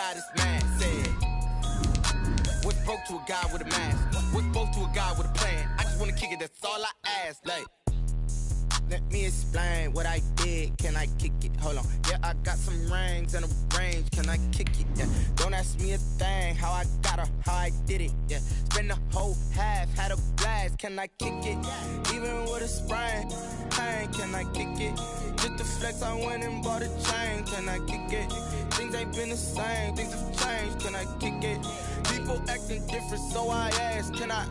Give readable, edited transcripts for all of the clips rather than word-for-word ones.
guy that's mad said, what's broke to a guy with a mask? What's broke to a guy with a plan? I just wanna kick it, that's all I ask. Like, let me explain what I did. Can I kick it? Hold on. Yeah, I got some rings and a range. Can I kick it? Yeah. Don't ask me a thing. How I got her, how I did it. Yeah. Spend the whole half, had a blast. Can I kick it? Even with a sprain, pain. Can I kick it? Just the flex, I went and bought a chain. Can I kick it? Things ain't been the same. Things have changed. Can I kick it? People acting different, so I ask. Can I?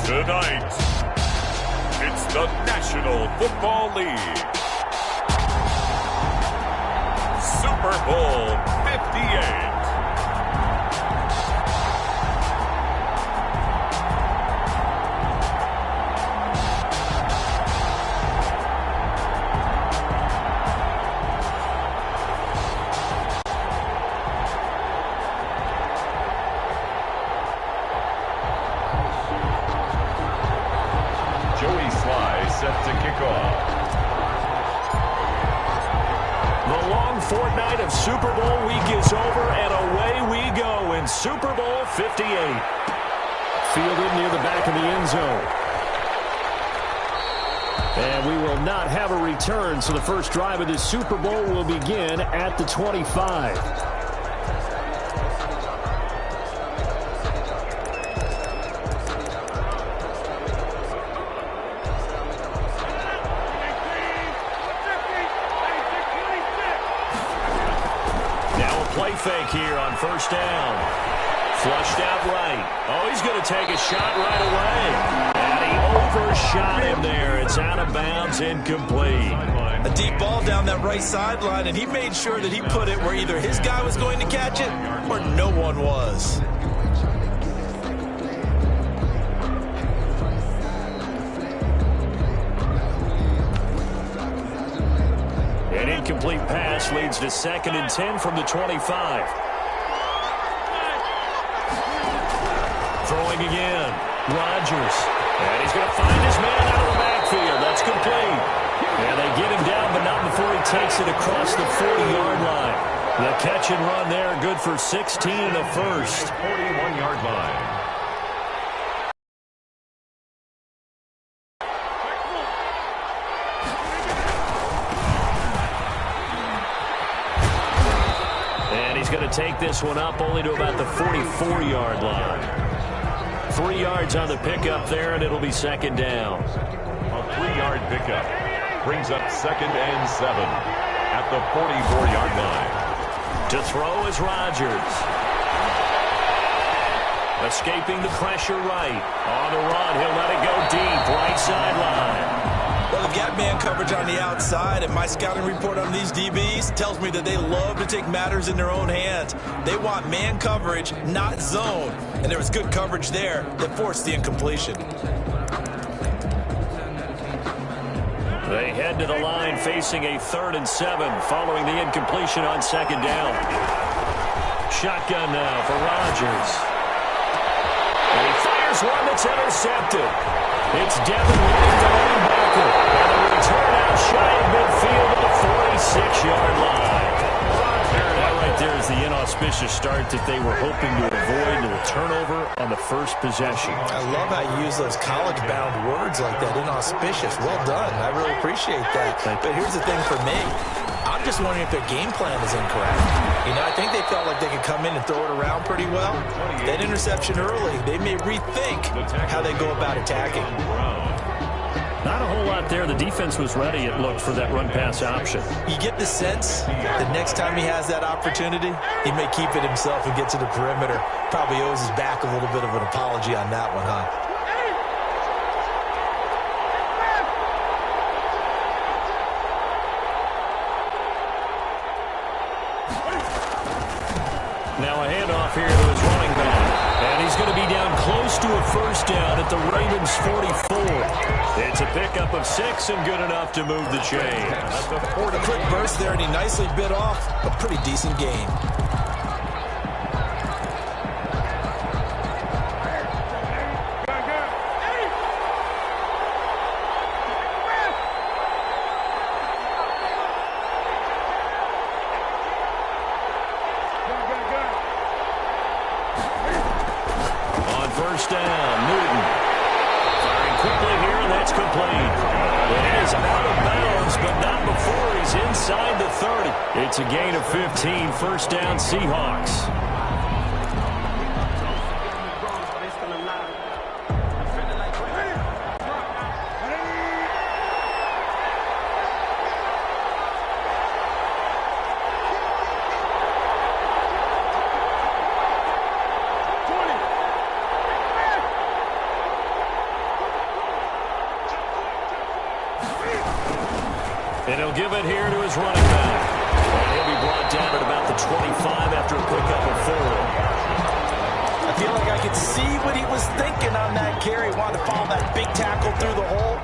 Tonight, it's the National Football League Super Bowl 58. Set to kick off. The long fortnight of Super Bowl week is over, and away we go in Super Bowl 58. Fielded near the back of the end zone. And we will not have a return, so the first drive of this Super Bowl will begin at the 25. Play fake here on first down. Flushed out right. Oh, he's going to take a shot right away. And he overshot him there. It's out of bounds, incomplete. A deep ball down that right sideline, and he made sure that he put it where either his guy was going to catch it or no one was. An incomplete pass leads to 2nd and 10 from the 25. Throwing again. Rodgers. And he's going to find his man out of the backfield. That's complete. And they get him down, but not before he takes it across the 40-yard line. The catch and run there, good for 16 and a first. 41-yard line. Going to take this one up only to about the 44-yard line. 3 yards on the pickup there, and it'll be 2nd down. A 3-yard pickup brings up 2nd and 7 at the 44-yard line. To throw is Rodgers. Escaping the pressure right. On the run, he'll let it go deep, right sideline. Well, they've got man coverage on the outside, and my scouting report on these DBs tells me that they love to take matters in their own hands. They want man coverage, not zone. And there was good coverage there that forced the incompletion. They head to the line facing a 3rd and 7 following the incompletion on 2nd down. Shotgun now for Rodgers. And he fires one that's intercepted. It's Devin White, the linebacker. And a return out shy of midfield at the 46-yard line. That right there is the inauspicious start that they were hoping to avoid, a turnover on the first possession. I love how you use those college-bound words like that, inauspicious. Well done. I really appreciate that. But here's the thing for me. I'm just wondering if their game plan is incorrect. You know, I think they felt like they could come in and throw it around pretty well. That interception early, they may rethink how they go about attacking. Not a whole lot there. The defense was ready, it looked, for that run-pass option. You get the sense that next time he has that opportunity, he may keep it himself and get to the perimeter. Probably owes his back a little bit of an apology on that one, huh? Now a handoff here to his running back. And he's going to be down close to a first down at the Ravens' 44. It's a pickup of 6 and good enough to move the chain. A quick burst there, and he nicely bit off a pretty decent gain. First down, Newton. Firing quickly here, and that's complete. It is out of bounds, but not before he's inside the 30. It's a gain of 15, first down, Seahawks. And he'll give it here to his running back. And he'll be brought down at about the 25 after a pickup of 4. I feel like I could see what he was thinking on that carry. Wanted to follow that big tackle through the hole.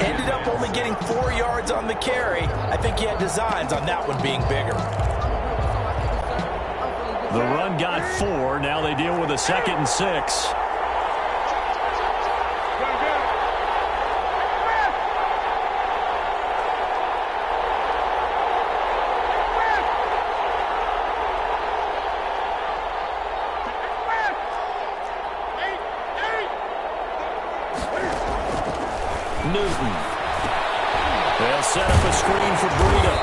Ended up only getting 4 yards on the carry. I think he had designs on that one being bigger. The run got 4. Now they deal with a 2nd and 6. Newton. They'll set up a screen for Breida.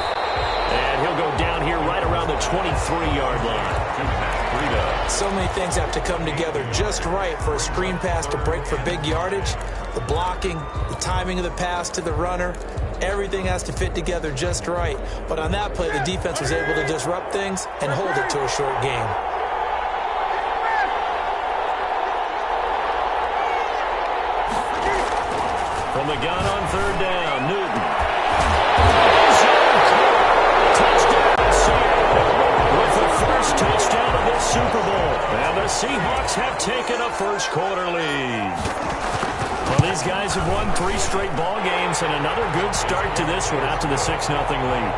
And he'll go down here right around the 23-yard line. So many things have to come together just right for a screen pass to break for big yardage. The blocking, the timing of the pass to the runner, everything has to fit together just right. But on that play, the defense was able to disrupt things and hold it to a short game. From the gun on 3rd down, Newton. Touchdown, Seattle, with the first touchdown of this Super Bowl. And the Seahawks have taken a first-quarter lead. Well, these guys have won 3 straight ball games, and another good start to this one out to the 6-0 lead.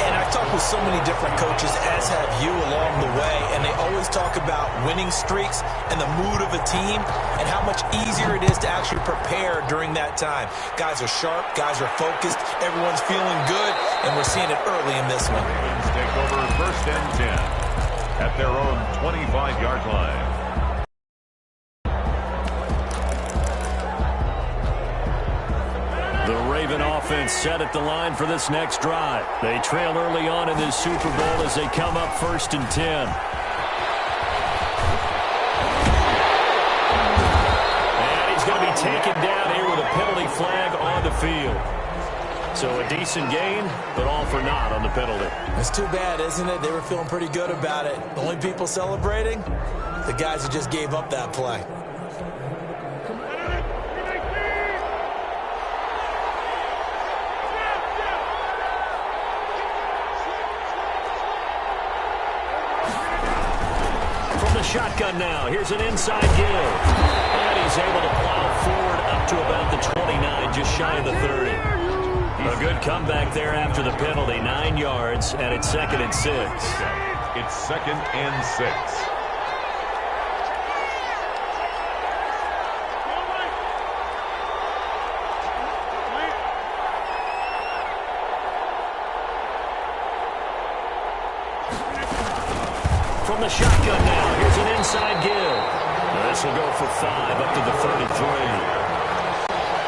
And I've talked with so many different coaches, as have you, along the way, and they always talk about winning streaks and the mood of a team and how much easier it is to actually prepare during that time. Guys are sharp, guys are focused, everyone's feeling good, and we're seeing it early in this one. Take over 1st and 10 at their own 25-yard line. The Raven offense set at the line for this next drive. They trail early on in this Super Bowl as they come up 1st and 10. And he's going to be taken down here with a penalty flag on the field. So a decent gain, but all for naught on the penalty. It's too bad, isn't it? They were feeling pretty good about it. The only people celebrating, the guys who just gave up that play. Shotgun now. Here's an inside give. And he's able to plow forward up to about the 29, just shy of the 30. A good comeback there after the penalty. 9 yards, and it's 2nd and 6. It's 2nd and 6. From the shotgun now, here's an inside give. This will go for 5 up to the 33.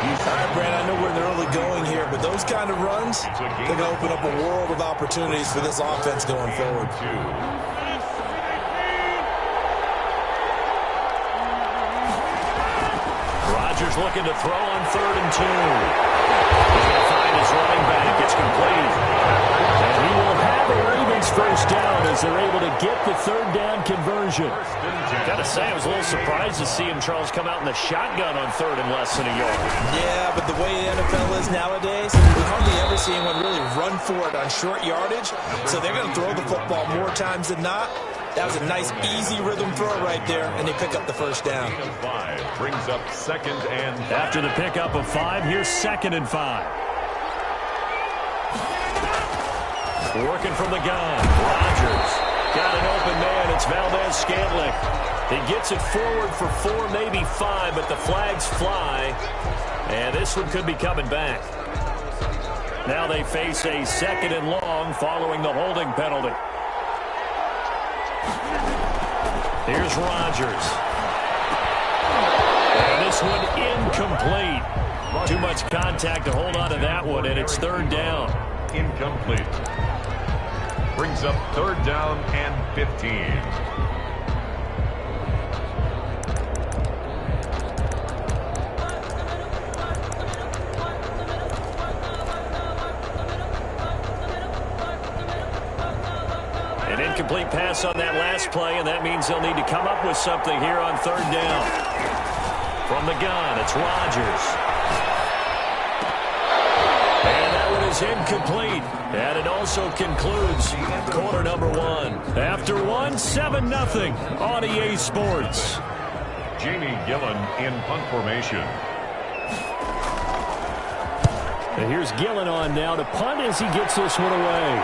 All right, Brad, I know we're in the early going here, but those kind of runs, they're going to open up a world of opportunities for this offense going forward. Rodgers looking to throw on 3rd and 2. He's going to find his running back. It's complete. And he will have the Ravens first down as they're able to get the 3rd down conversion. Got to say, I was a little surprised to see him, Charles, come out in the shotgun on 3rd and less than a yard. Yeah, but the way the NFL is nowadays, we hardly ever see anyone really run for it on short yardage. So they're going to throw the football more times than not. That was a nice, easy rhythm throw right there, and they pick up the first down. 5 brings up 2nd and 5. After the pickup of 5, here's 2nd and 5. Working from the gun. Rodgers got an open man. It's Valdez-Scantling. He gets it forward for 4, maybe 5, but the flags fly. And this one could be coming back. Now they face a 2nd and long following the holding penalty. Here's Rodgers. And this one incomplete. Too much contact to hold on to that one, and it's 3rd down. Incomplete. Brings up 3rd down and 15. An incomplete pass on that last play, and that means they'll need to come up with something here on 3rd down. From the gun, it's Rodgers. And that one is incomplete. And it also concludes quarter number 1. After 1, 7-0 on EA Sports. Jamie Gillen in punt formation. And here's Gillen on now to punt as he gets this one away.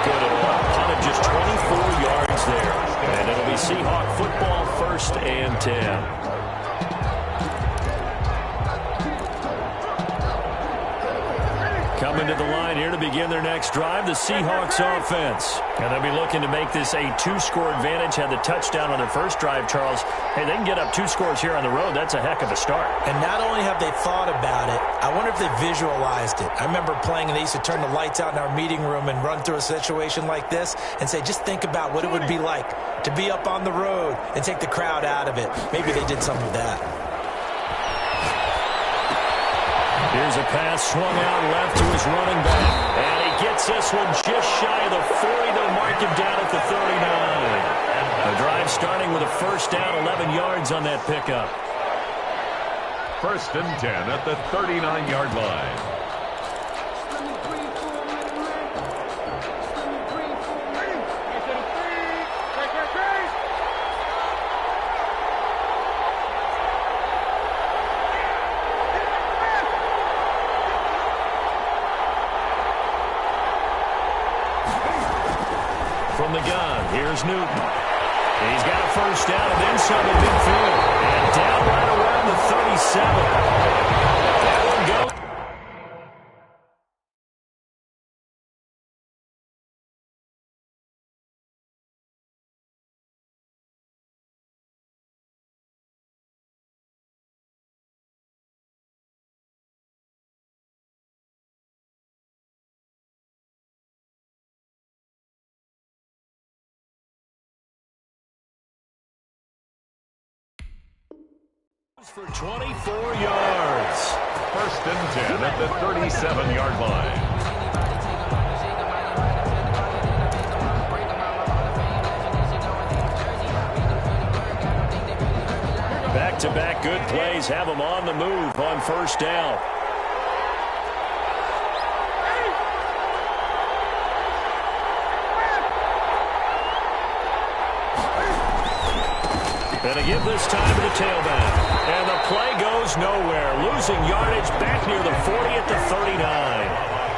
Good at all. Punted just 24 yards there. And it'll be Seahawk football, 1st and 10. Coming to the line here to begin their next drive, the Seahawks offense. And they'll be looking to make this a 2-score advantage. Had the touchdown on their first drive, Charles. Hey, they can get up 2 scores here on the road. That's a heck of a start. And not only have they thought about it, I wonder if they visualized it. I remember playing, and they used to turn the lights out in our meeting room and run through a situation like this and say, just think about what it would be like to be up on the road and take the crowd out of it. Maybe they did some of that. Here's a pass swung out left to his running back. And he gets this one just shy of the 40. They'll mark him down at the 39. The drive starting with a 1st down, 11 yards on that pickup. 1st and 10 at the 39-yard line. From the gun, here's Newton. He's got a 1st down and then some at midfield. And down right around the 37. That one goes. For 24 yards. 1st and 10 at the 37-yard line. Back-to-back good plays have them on the move on 1st down. And a give this time to the tailback. And the play goes nowhere. Losing yardage back near the 40 at the 39.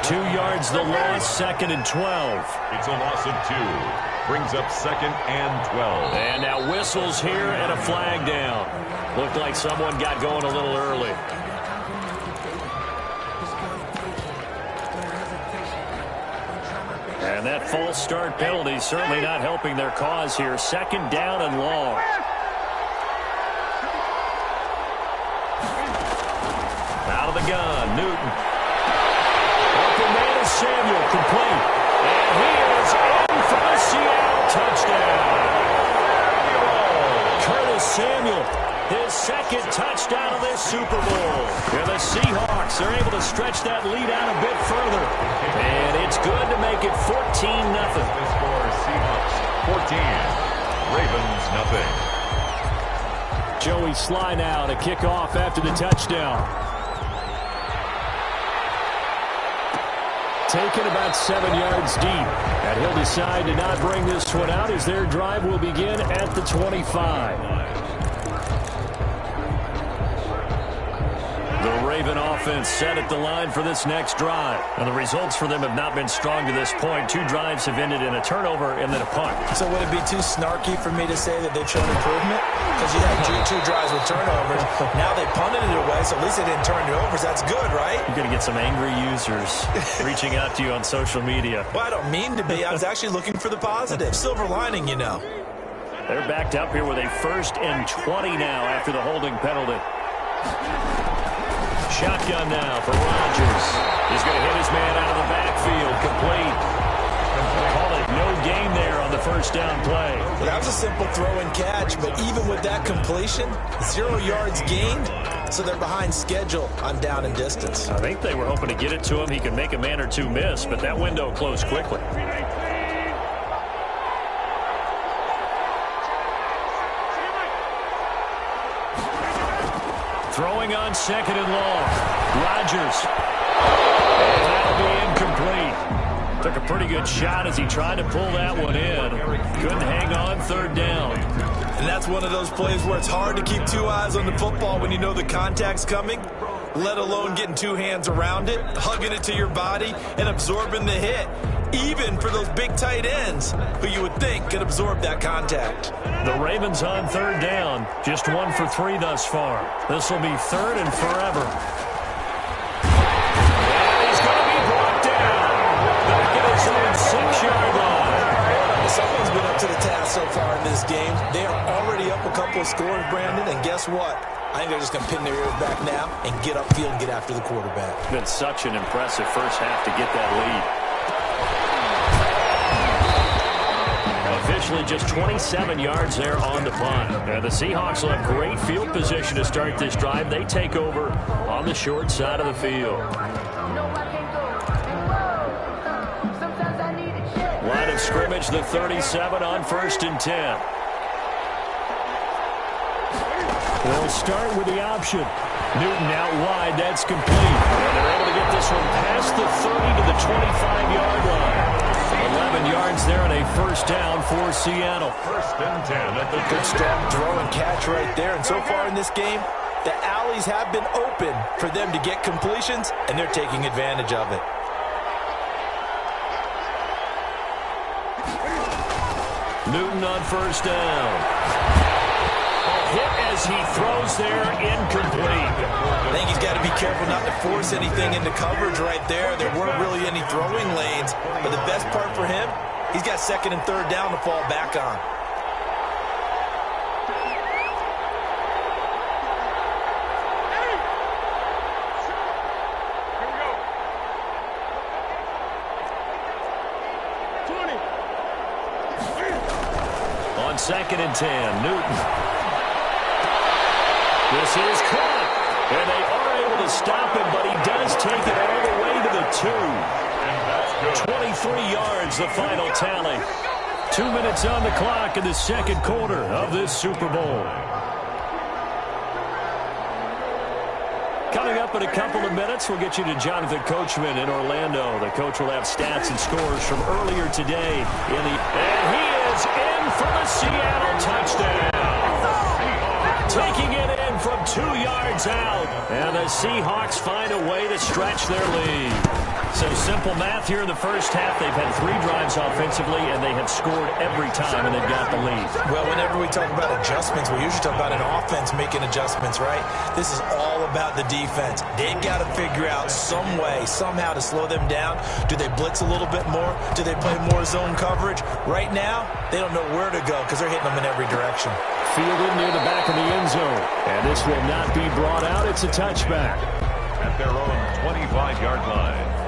2 yards the loss, 2nd and 12. It's a loss of 2. Brings up 2nd and 12. And now whistles here and a flag down. Looked like someone got going a little early. And that false start penalty certainly not helping their cause here. 2nd down and long. Out of the gun, Newton. Open man is Samuel, complete. And he is in for the Seattle touchdown. Curtis Samuel, his 2nd touchdown of this Super Bowl. And the Seahawks are able to stretch that lead out a bit further. And it's good to make it 14-0. The score, Seahawks 14, Ravens 0. Joey Sly now to kick off after the touchdown. taken about 7 yards deep. And he'll decide to not bring this one out as their drive will begin at the 25. The Raven offense set at the line for this next drive. And the results for them have not been strong to this point. 2 drives have ended in a turnover and then a punt. So would it be too snarky for me to say that they've shown improvement? Because you had two drives with turnovers. Now they punted it away, so at least they didn't turn it over. So that's good, right? You're going to get some angry users reaching out to you on social media. Well, I don't mean to be. I was actually looking for the positive. Silver lining, you know. They're backed up here with a 1st and 20 now after the holding penalty. Shotgun now for Rodgers. He's going to hit his man out of the backfield. Complete. Call it no gain there on the first down play. Well, that was a simple throw and catch, but even with that completion, 0 yards gained, so they're behind schedule on down and distance. I think they were hoping to get it to him. He could make a man or two miss, but that window closed quickly. Throwing on 2nd and long. Rodgers. And that'll be incomplete. Took a pretty good shot as he tried to pull that one in. Couldn't hang on 3rd down. And that's one of those plays where it's hard to keep 2 eyes on the football when you know the contact's coming, let alone getting 2 hands around it, hugging it to your body, and absorbing the hit. Even for those big tight ends who you would think could absorb that contact. The Ravens on 3rd down. Just 1 for 3 thus far. This will be 3rd and forever. And he's going to be brought down. Back at his own 6-yard line. Someone's been up to the task so far in this game. They are already up a couple of scores, Brandon, and guess what? I think they're just going to pin their ears back now and get upfield and get after the quarterback. It's been such an impressive first half to get that lead. Officially just 27 yards there on the punt. And the Seahawks will have great field position to start this drive. They take over on the short side of the field. Line of scrimmage, the 37 on 1st and 10. They'll start with the option. Newton out wide, that's complete. And they're able to get this one past the 30 to the 25-yard line. 11 yards there and a 1st down for Seattle. 1st and 10 at the good strong throw and catch right there. And so far in this game, the alleys have been open for them to get completions, and they're taking advantage of it. Newton on 1st down. Hit as he throws there, incomplete. I think he's got to be careful not to force anything into coverage right there. There weren't really any throwing lanes, but the best part for him, he's got 2nd and 3rd down to fall back on. On 2nd and 10, Newton. This is caught, and they are able to stop him, but he does take it all the way to the 2. 23 yards, the final tally. 2 minutes on the clock in the 2nd quarter of this Super Bowl. Coming up in a couple of minutes, we'll get you to Jonathan Coachman in Orlando. The coach will have stats and scores from earlier today. And he is in for the Seattle touchdown. Taking it in from 2 yards out. And the Seahawks find a way to stretch their lead. So simple math here in the first half. They've had 3 drives offensively, and they have scored every time, and they've got the lead. Well, whenever we talk about adjustments, we usually talk about an offense making adjustments, right? This is all about the defense. They've got to figure out some way, somehow to slow them down. Do they blitz a little bit more? Do they play more zone coverage? Right now, they don't know where to go because they're hitting them in every direction. Fielded near the back of the end zone. And this will not be brought out. It's a touchback. At their own 25-yard line.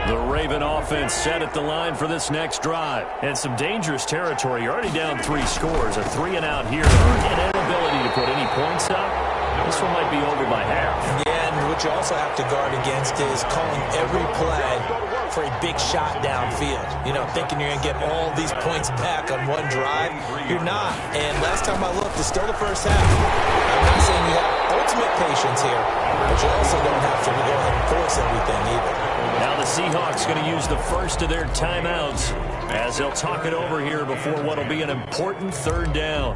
The Raven offense set at the line for this next drive. And some dangerous territory. You're already down 3 scores. A 3-and-out here. An inability to put any points up. this one might be over by half. Yeah, and what you also have to guard against is calling every play for a big shot downfield. You know, thinking you're going to get all these points back on one drive. You're not. And last time I looked, it's still the first half. I'm not saying you have ultimate patience here, but you also don't have to go ahead and force everything either. Now the Seahawks going to use the first of their timeouts as they'll talk it over here before what will be an important third down.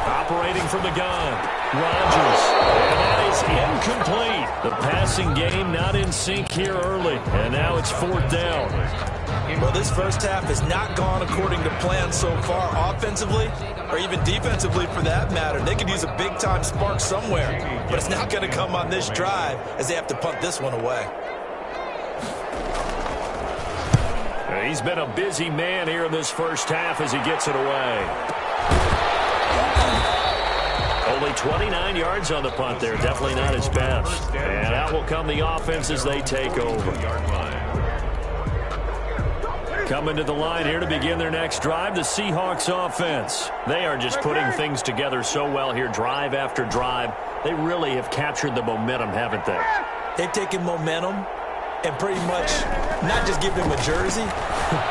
Operating from the gun, Rodgers, and that is incomplete. The passing game not in sync here early, and now it's fourth down. Well, this first half has not gone according to plan so far, offensively or even defensively for that matter. They could use a big-time spark somewhere, but it's not going to come on this drive as they have to punt this one away. He's been a busy man here in this first half as he gets it away. Only 29 yards on the punt there. Definitely not his best. And out will come the offense as they take over. Coming to the line here to begin their next drive, the Seahawks offense. They are just putting things together so well here, drive after drive. They really have captured the momentum, haven't they? They've taken momentum and pretty much not just give him a jersey,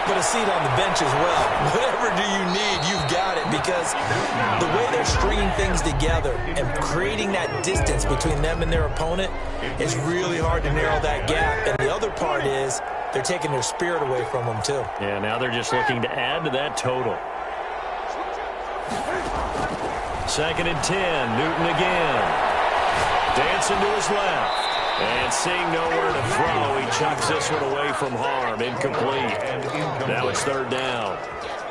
but a seat on the bench as well. Whatever do you need, you've got it, because the way they're stringing things together and creating that distance between them and their opponent is really hard to narrow that gap. And the other part is they're taking their spirit away from them, too. Yeah, now they're just looking to add to that total. 2nd and 10, Newton again. Dancing to his left. And seeing nowhere to throw, he chucks this one away from harm. Incomplete. Now it's third down.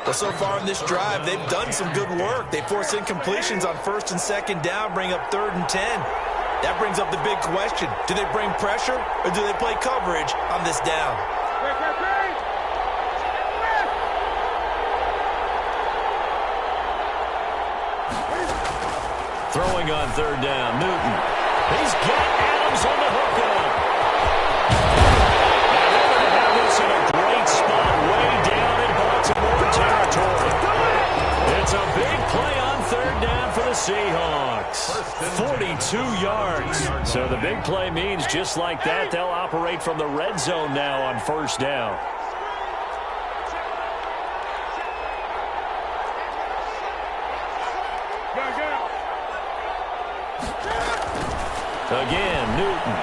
Well, so far in this drive, they've done some good work. They force incompletions on 1st and 2nd down, bring up 3rd and 10. That brings up the big question. Do they bring pressure or do they play coverage on this down? Throwing on 3rd down, Newton. He's got Adams on the hook up. And they're going to have this in a great spot way down in Baltimore territory. It's a big play on 3rd down for the Seahawks. 42 yards. So the big play means just like that, they'll operate from the red zone now on 1st down. Again, Newton.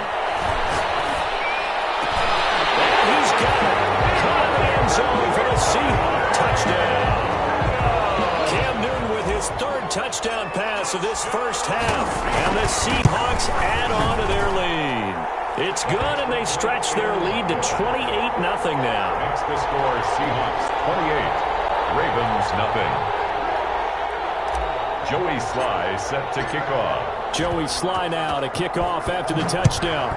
And he's got it. Caught in the end zone for the Seahawks touchdown. Cam Newton with his 3rd touchdown pass of this first half. And the Seahawks add on to their lead. It's good, and they stretch their lead to 28-0 now. Makes the score Seahawks 28, Ravens nothing. Joey Sly set to kick off. Joey Sly now to kick off after the touchdown.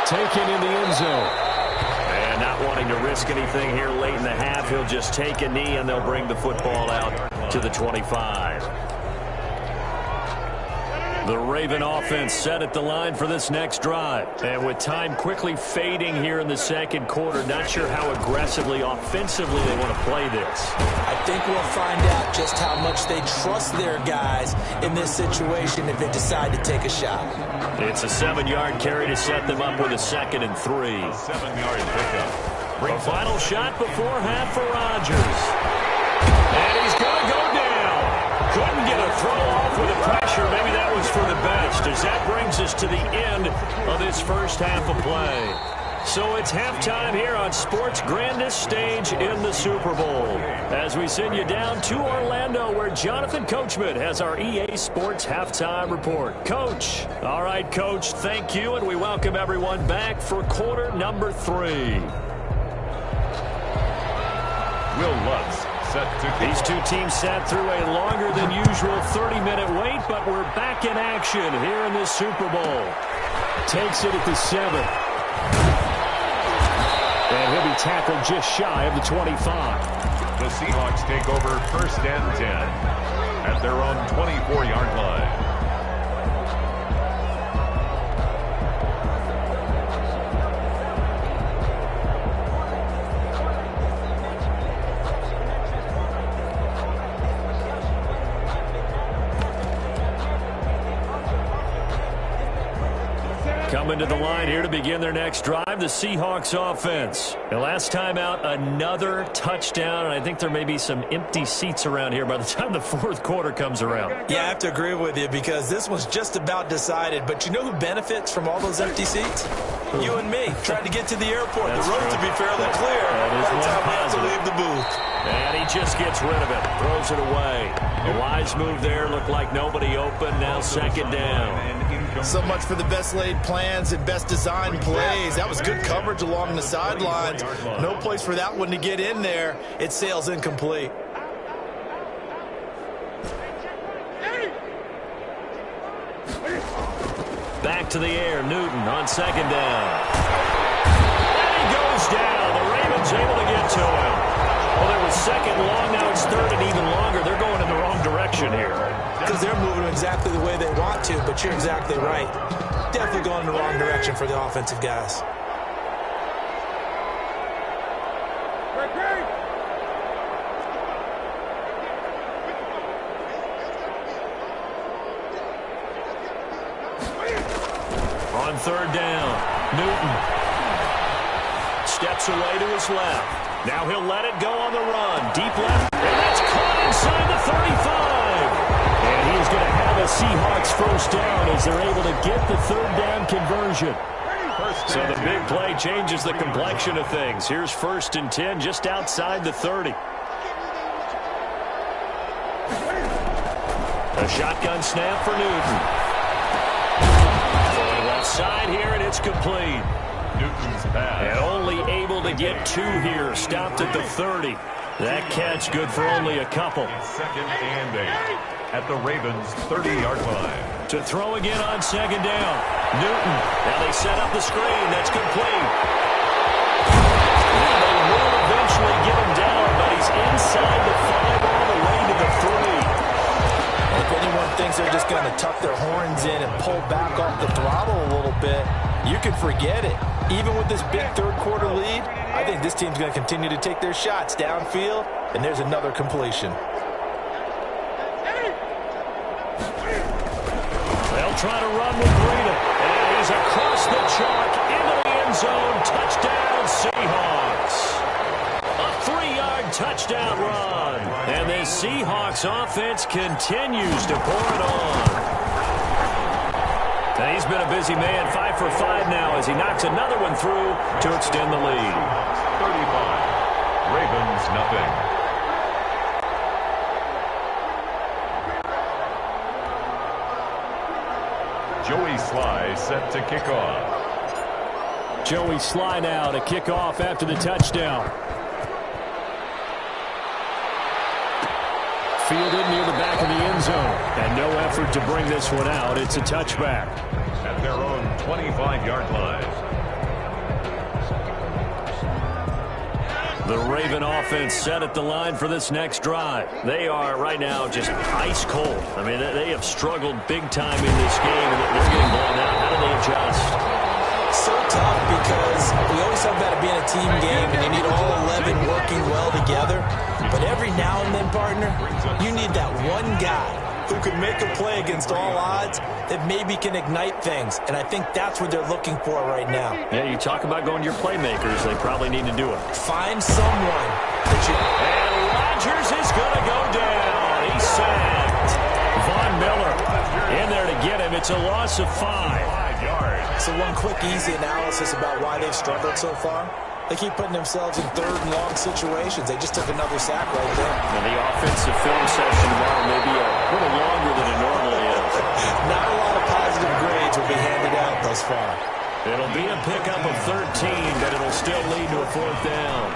Taken in the end zone. And not wanting to risk anything here late in the half, he'll just take a knee and they'll bring the football out to the 25. The Raven offense set at the line for this next drive. And with time quickly fading here in the 2nd quarter, not sure how aggressively, offensively they want to play this. I think we'll find out just how much they trust their guys in this situation if they decide to take a shot. It's a 7-yard carry to set them up with a 2nd and 3. 7-yard pickup. A final shot before half for Rodgers. And he's going to go down. Couldn't get a throw off with the pressure. Maybe that was for the best, as that brings us to the end of this first half of play. So it's halftime here on sports' grandest stage in the Super Bowl, as we send you down to Orlando, where Jonathan Coachman has our EA Sports halftime report. Coach. All right, Coach, thank you, and we welcome everyone back for quarter number 3. Will Lutz set to kick. These two teams sat through a longer than usual 30-minute wait, but we're back in action here in this Super Bowl. Takes it at the 7. And he'll be tackled just shy of the 25. The Seahawks take over 1st and 10 at their own 24-yard line. Coming to the line here to begin their next drive, the Seahawks offense. The last time out, another touchdown, and I think there may be some empty seats around here by the time the 4th quarter comes around. Yeah, I have to agree with you because this one's just about decided. But you know who benefits from all those empty seats? You and me, trying to get to the airport. That's the road true. to be fairly clear by the time we have to leave the booth. And he just gets rid of it, throws it away. A wise move there, looked like nobody open, now 2nd down. So much for the best laid plans and best designed plays. That was good coverage along the sidelines. No place for that one to get in there. It sails incomplete. Back to the air, Newton on 2nd down. And he goes down. The Ravens able to get to him. Well, there was 2nd long, now it's 3rd and even longer. They're going in the wrong direction here. Because they're moving exactly the way they want to, but you're exactly right. Definitely going in the wrong direction for the offensive guys. On 3rd down, Newton steps away to his left. Now he'll let it go on the run. Deep left, and that's caught inside the 35. And he's going to have a Seahawks 1st down as they're able to get the 3rd down conversion. So the big play changes the complexion of things. Here's 1st and 10 just outside the 30. A shotgun snap for Newton. Left side here, and it's complete. Newton's pass. And only able to get 2 here. Stopped at the 30. That catch good for only a couple. 2nd and 8 at the Ravens' 30-yard line. To throw again on 2nd down. Newton. Now they set up the screen. That's complete. And they will eventually get him down, but he's inside the 5 all the way to the 3. If anyone thinks they're just going to tuck their horns in and pull back off the throttle a little bit, you can forget it. Even with this big 3rd quarter lead, I think this team's going to continue to take their shots downfield, and there's another completion. They'll try to run with Breida. And he's across the chalk into the end zone. Touchdown, Seahawks. A 3-yard touchdown run. And the Seahawks offense continues to pour it on. And he's been a busy man, 5 for 5 now as he knocks another one through to extend the lead. 35. Ravens nothing. Joey Sly set to kick off. Joey Sly now to kick off after the touchdown. Fielded near the back of the end zone. And no effort to bring this one out. It's a touchback. At their own 25-yard line. The Raven offense set at the line for this next drive. They are right now just ice cold. I mean, they have struggled big time in this game, and they're getting blown out. How do they adjust? So tough because we always talk about it being a team game, and you need all 11 working well together. But every now and then, partner, you need that one guy who can make a play against all odds that maybe can ignite things. And I think that's what they're looking for right now. Yeah, you talk about going to your playmakers. They probably need to do it. Find someone that you... And Rodgers is going to go down. He's sacked. Von Miller in there to get him. It's a loss of 5. 5 yards. So one quick, easy analysis about why they've struggled so far. They keep putting themselves in 3rd and long situations. They just took another sack right there. And the offensive film session tomorrow may be a little longer than it normally is. Not a lot of positive grades will be handed out thus far. It'll be a pickup of 13, but it'll still lead to a 4th down.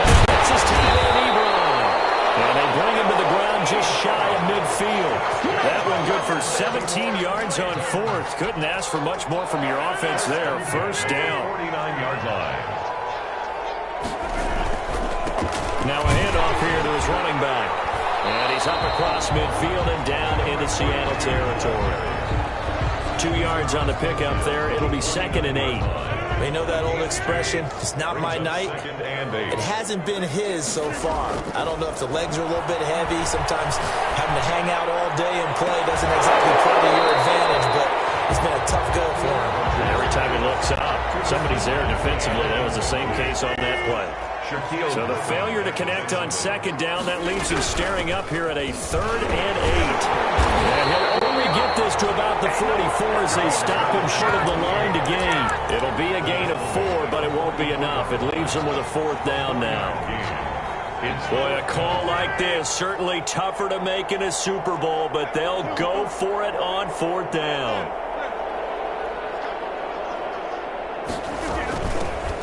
And it gets his tight end, Ebron. And they bring him to the ground just shy of midfield. That one good for 17 yards on 4th. Couldn't ask for much more from your offense there. 1st down. 49-yard line. Now a handoff here to his running back. And he's up across midfield and down into Seattle territory. 2 yards on the pickup there. It'll be 2nd and 8. They know that old expression, it's not my night. It hasn't been his so far. I don't know if the legs are a little bit heavy. Sometimes having to hang out all day and play doesn't exactly play to your advantage, but it's been a tough go for him. Every time he looks up, somebody's there defensively. That was the same case on that play. So the failure to connect on 2nd down, that leaves him staring up here at a 3rd and 8. And he'll only get this to about the 44 as they stop him short of the line to gain. It'll be a gain of 4, but it won't be enough. It leaves him with a 4th down now. Boy, a call like this, certainly tougher to make in a Super Bowl, but they'll go for it on 4th down.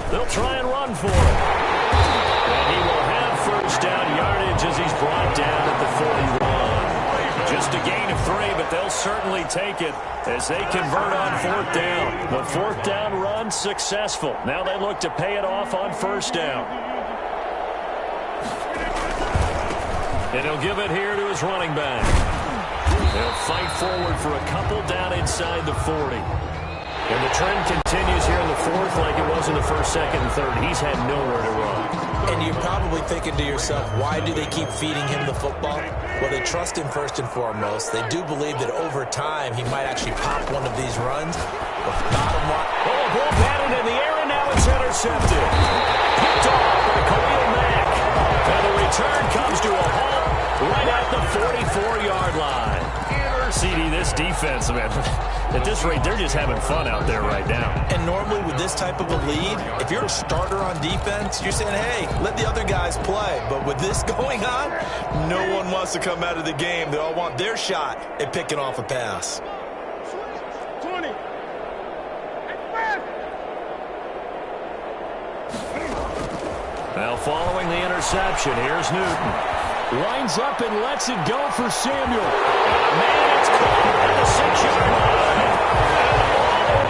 They'll try and run for it. And he will have 1st down yardage as he's brought down at the 41. Just a gain of 3, but they'll certainly take it as they convert on 4th down. The 4th down run successful. Now they look to pay it off on 1st down. And he'll give it here to his running back. They'll fight forward for a couple down inside the 40. And the trend continues here in the 4th like it was in the 1st, 2nd, and 3rd. He's had nowhere to run. And you're probably thinking to yourself, why do they keep feeding him the football? Well, they trust him first and foremost. They do believe that over time he might actually pop one of these runs. But bottom line... Oh, ball batted in the air, and now it's intercepted. Picked off by Khalil Mack. And the return comes to a halt right at the 44-yard line. CD, this defense, man, at this rate, they're just having fun out there right now. And normally with this type of a lead, if you're a starter on defense, you're saying, hey, let the other guys play. But with this going on, no one wants to come out of the game. They all want their shot at picking off a pass. 20. Now following the interception, here's Newton. Lines up and lets it go for Samuel. Man, it's caught at the 6-yard line.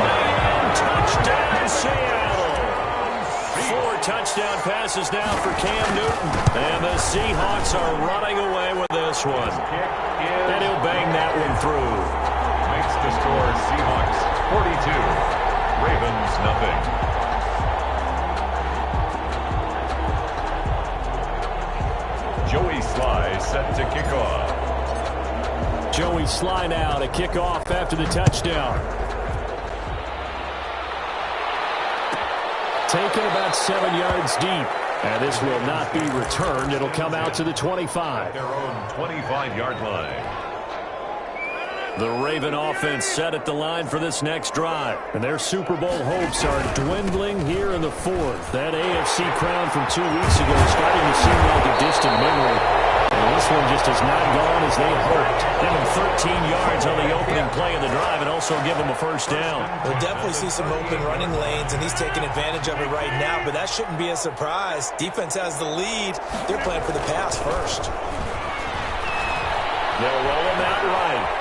And touchdown, Seattle. 4 touchdown passes now for Cam Newton. And the Seahawks are running away with this one. And he'll bang that one through. Makes the score Seahawks 42, Ravens nothing. Joey Sly set to kick off. Joey Sly now to kick off after the touchdown. Taken about 7 yards deep. And this will not be returned. It'll come out to the 25. Their own 25-yard line. The Raven offense set at the line for this next drive. And their Super Bowl hopes are dwindling here in the 4th. That AFC crown from 2 weeks ago is starting to seem like a distant memory. And this one just has not gone as they hoped. Give him 13 yards on the opening play of the drive and also give him a 1st down. We'll definitely see some open running lanes, and he's taking advantage of it right now, but that shouldn't be a surprise. Defense has the lead. They're playing for the pass first. They'll roll him out right.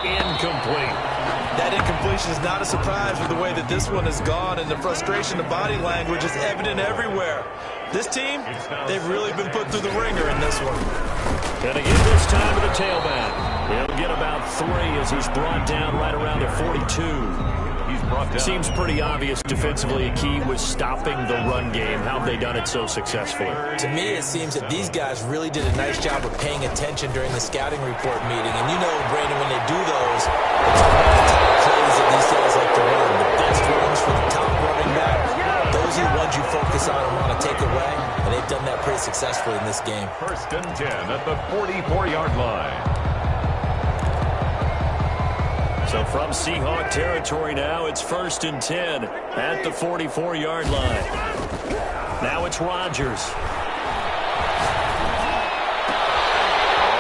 Incomplete. That incompletion is not a surprise with the way that this one has gone, and the frustration, the body language is evident everywhere. This team, they've really been put through the ringer in this one. Gonna give this time to the tailback. He'll get about 3 as he's brought down right around the 42. He's brought down. Seems pretty obvious defensively a key was stopping the run game. How have they done it so successfully? To me, it seems that these guys really did a nice job of paying attention during the scouting report meeting. And you know, Brandon, when they do those, it's one of the top plays that these guys like to run. The best runs for the top running back. Those are the ones you focus on and want to take away. And they've done that pretty successfully in this game. 1st and 10 at the 44-yard line. So from Seahawk territory now, it's 1st and 10 at the 44-yard line. Now it's Rodgers. Oh,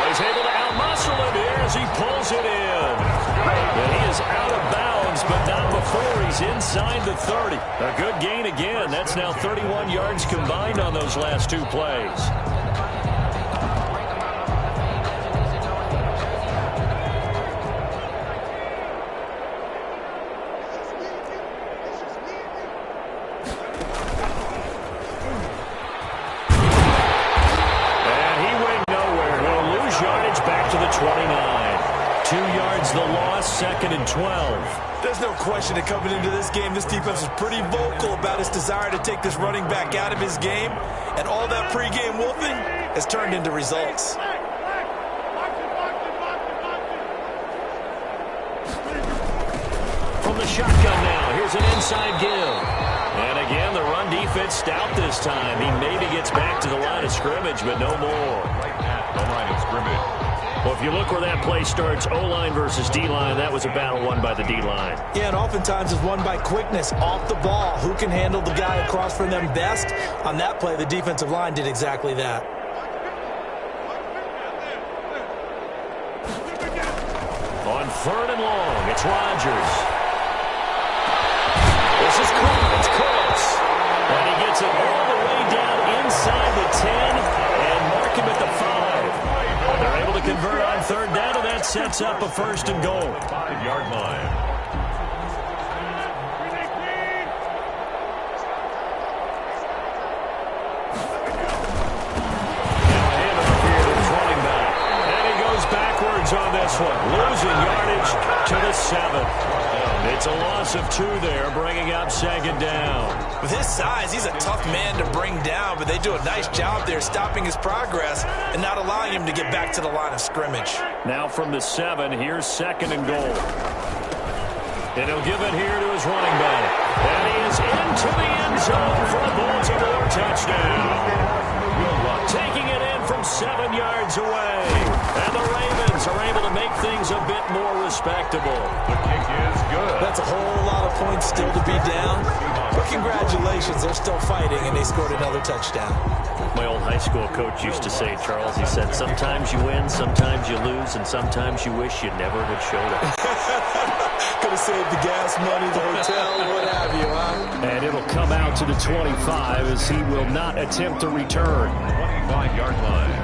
he's able to outmuscle it here as he pulls it in. And he is out of bounds, but not before he's inside the 30. A good gain again. That's now 31 yards combined on those last 2 plays. the loss, 2nd and 12. There's no question that coming into this game, this defense was pretty vocal about its desire to take this running back out of his game. And all that pregame wolfing has turned into results. From the shotgun now, here's an inside give. And again, the run defense stout this time. He maybe gets back to the line of scrimmage, but no more. Right at the line of scrimmage. Well, if you look where that play starts, O-line versus D-line, that was a battle won by the D-line. Yeah, and oftentimes it's won by quickness off the ball. Who can handle the guy across from them best? On that play, the defensive line did exactly that. On 3rd and long, it's Rodgers. This is close. It's close. And he gets it all the way down inside the 10 and mark him at the 5. They're able to convert on 3rd down, and that sets up a 1st and goal. 5-yard line. On this one, losing yardage to the 7. It's a loss of 2 there, bringing up 2nd down. With his size, he's a tough man to bring down, but they do a nice job there stopping his progress and not allowing him to get back to the line of scrimmage. Now from the 7, here's 2nd and goal. And he'll give it here to his running back. And he is into the end zone for a Baltimore touchdown. Taking it in from 7 yards away. And the Ravens are able to make things a bit more respectable. The kick is good. That's a whole lot of points still to be down. But congratulations, they're still fighting, and they scored another touchdown. My old high school coach used to say, Charles, he said, sometimes you win, sometimes you lose, and sometimes you wish you never had showed up. Could have saved the gas money, the hotel, what have you, huh? And it'll come out to the 25 as he will not attempt to return. 25-yard line.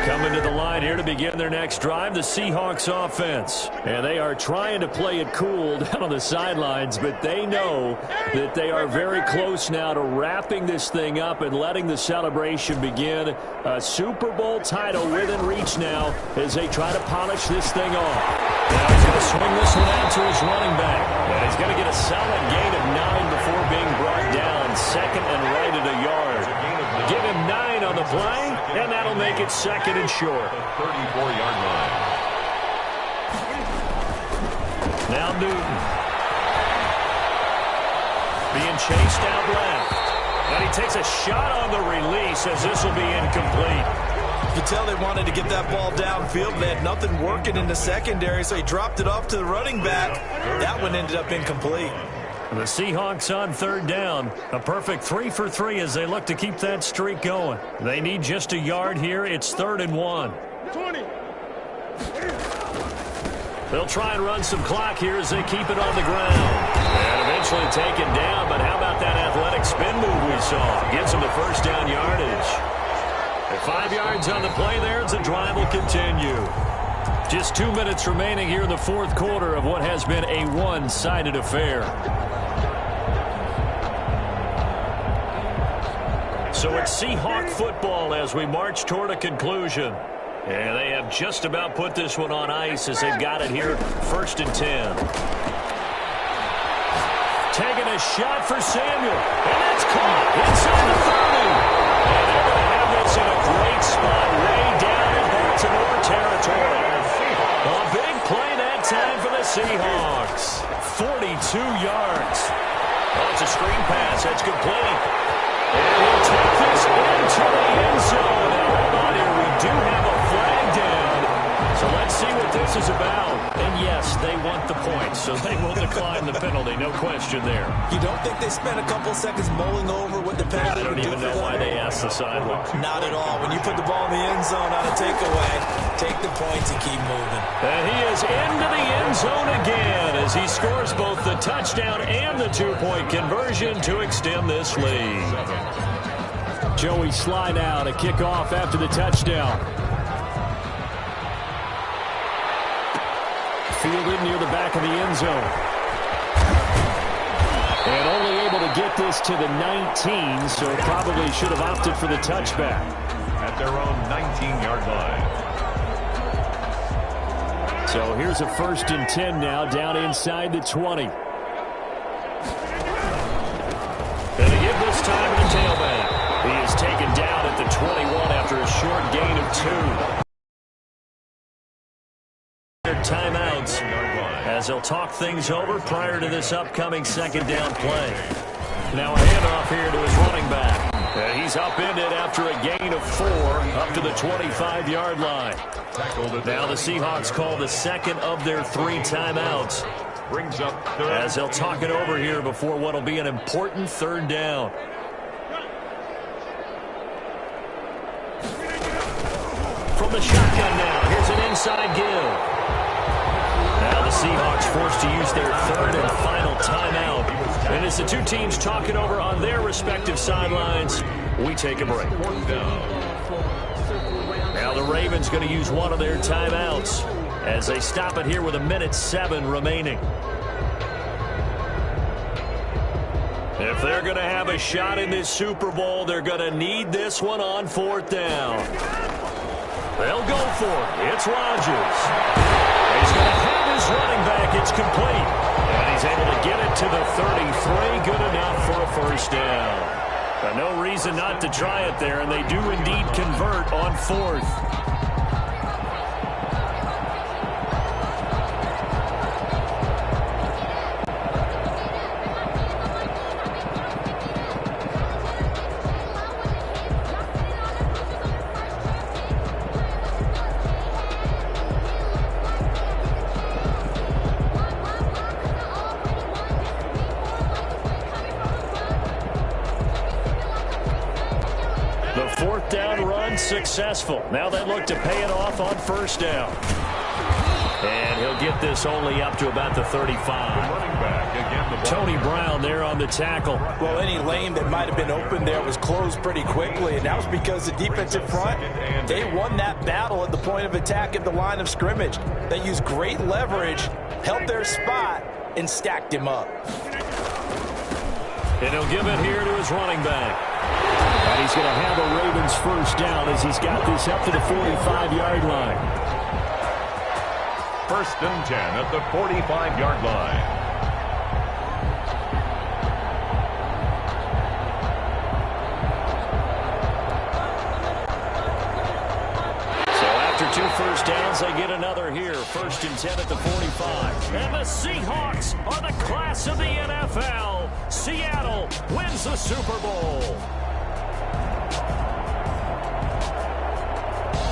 Coming to the line here to begin their next drive, the Seahawks offense. And they are trying to play it cool down on the sidelines, but they know that they are very close now to wrapping this thing up and letting the celebration begin. A Super Bowl title within reach now as they try to polish this thing off. Now he's going to swing this one out to his running back. And he's going to get a solid gain of 9 before being brought down. 2nd and right at a yard. Give him 9 on the play, and that'll make it 2nd and short. 34-yard line. Now Newton. Being chased out left. And he takes a shot on the release as this will be incomplete. You can tell they wanted to get that ball downfield. They had nothing working in the secondary, so he dropped it off to the running back. That one ended up incomplete. The Seahawks on 3rd down. A perfect 3 for 3 as they look to keep that streak going. They need just a yard here. It's 3rd and 1. 20. They'll try and run some clock here as they keep it on the ground. And eventually taken down, but how about that athletic spin move we saw? Gets them the 1st down yardage. At 5 yards on the play there, the drive will continue. Just 2 minutes remaining here in the 4th quarter of what has been a one-sided affair. So it's Seahawk football as we march toward a conclusion. And they have just about put this one on ice as they've got it here, 1st and 10. Taking a shot for Samuel. And that's caught inside the 30. And they're going to have this in a great spot way down in Baltimore territory. A big play that time for the Seahawks. 42 yards. Oh, it's a screen pass. That's complete. And he'll take this into the end zone. Now, hold on here. We do have a flag down. So let's see what this is about. And yes, they want the points, so they will decline the penalty. No question there. You don't think they spent a couple seconds mulling over what the penalty I don't even know why they asked the sideline. Not at all. When you put the ball in the end zone on a takeaway, take the points and keep moving. And he is into the end zone again as he scores both the touchdown and the 2-point conversion to extend this lead. Joey Sly now to kick off after the touchdown. Fielded near the back of the end zone. And only able to get this to the 19, so probably should have opted for the touchback. At their own 19-yard line. So here's a 1st and 10 now, down inside the 20. And they give this time to the tailback. He is taken down at the 21 after a short gain of 2. Timeouts as they'll talk things over prior to this upcoming 2nd down play. Now a handoff here to his running back. And he's upended after a gain of 4 up to the 25-yard line. Now the Seahawks call the 2nd of their 3 timeouts. Brings up as they'll talk it over here before what will be an important 3rd down. From the shotgun now, here's an inside give. Now the Seahawks forced to use their 3rd and final timeout. And as the two teams talk it over on their respective sidelines, we take a break. Now the Ravens going to use one of their timeouts as they stop it here with 1:07 remaining. If they're going to have a shot in this Super Bowl, they're going to need this one on 4th down. They'll go for it. It's Rodgers. He's going to have his running back. It's complete. And he's able to get it to the 33. Good enough for a 1st down. But no reason not to try it there, and they do indeed convert on 4th. Successful. Now they look to pay it off on 1st down. And he'll get this only up to about the 35. Tony Brown there on the tackle. Well, any lane that might have been open there was closed pretty quickly, and that was because the defensive front, they won that battle at the point of attack at the line of scrimmage. They used great leverage, held their spot, and stacked him up. And he'll give it here to his running back. And he's going to have a Ravens 1st down as he's got this up to the 45-yard line. 1st and 10 at the 45-yard line. So after 2 1st downs, they get another here. 1st and 10 at the 45. And the Seahawks are the class of the NFL. Seattle wins the Super Bowl.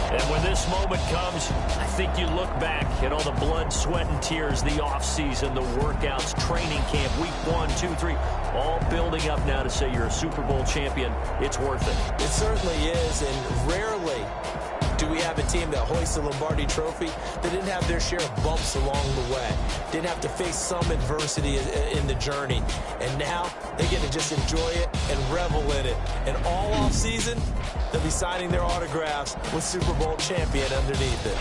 And when this moment comes, I think you look back at all the blood, sweat, and tears, the offseason, the workouts, training camp, week 1, 2, 3, all building up now to say you're a Super Bowl champion. It's worth it. It certainly is, and rarely do we have a team that hoists the Lombardi Trophy that didn't have their share of bumps along the way, didn't have to face some adversity in the journey, and now they get to just enjoy it and revel in it. And all offseason, they'll be signing their autographs with Super Bowl champion underneath it.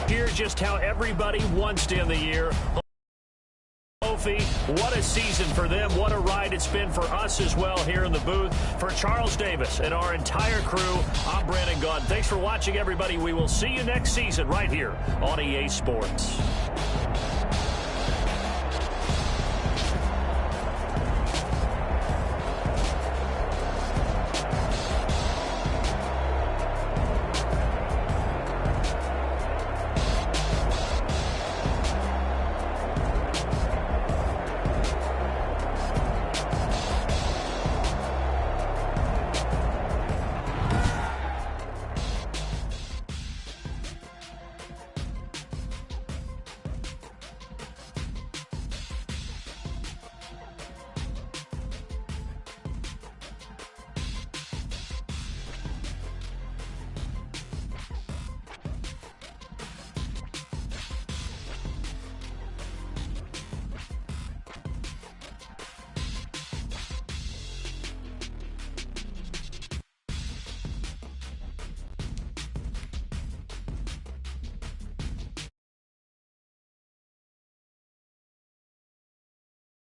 Here's just how everybody wants to end the year. What a season for them. What a ride it's been for us as well here in the booth. For Charles Davis and our entire crew, I'm Brandon Gaudin. Thanks for watching, everybody. We will see you next season right here on EA Sports.